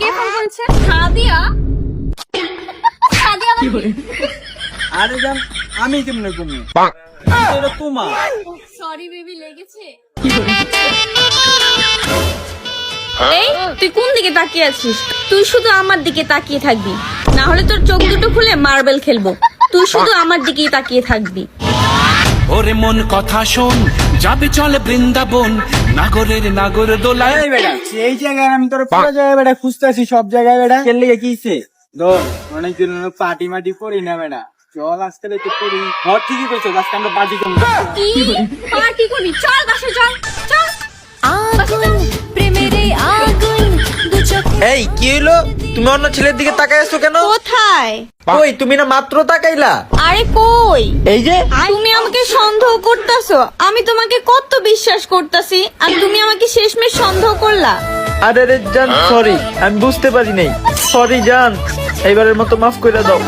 কে phone করেছে? সাদিয়া? সাদিয়া আবার কি? আরে জান আমি কেমনে ঘুমি এটা তোমার সরি বেবি, লেগেছে। এই তুই কোন দিকে তাকিয়ে আছিস? তুই শুধু আমার দিকে তাকিয়ে থাকবি, না হলে তোর চোখ দুটো খুলে মার্বেল খেলবো। তুই শুধু আমার দিকেই তাকিয়ে থাকবি। ওরে মন কথা শোন, যাবে চলে বৃন্দাবন, নাগরের নাগর দোলায়। এই বেটা সেই জায়গায় আমি তোর পুরো জায়গায় বেটা খুঁজতেছি, সব জায়গায় বেটা খেললে কিছে ধর অনেকদিন পার্টি মাটি করি না বেটা, চল আজকে একটু করি। ঘর ঠিকই করছো, আজকে আমরা পার্টি করবো। কি পার্টি করবি? চল বাসে চল, চল বাসে চল। এই কি হইলো? তুমি অন্য ছেলের দিকে তাকাই আছো কেন? কোথায়? কই তুমি না মাত্র তাকাইলা? আরে কই? এই যে তুমি আমাকে সন্দেহ করতেছো। আমি তোমাকে কত বিশ্বাস করতেছি, আর তুমি আমাকে শেষমেশ সন্দেহ করলা। আরে রে জান, সরি আমি বুঝতে পারি নাই। সরি জান, এইবারের মতো মাফ করে দাও।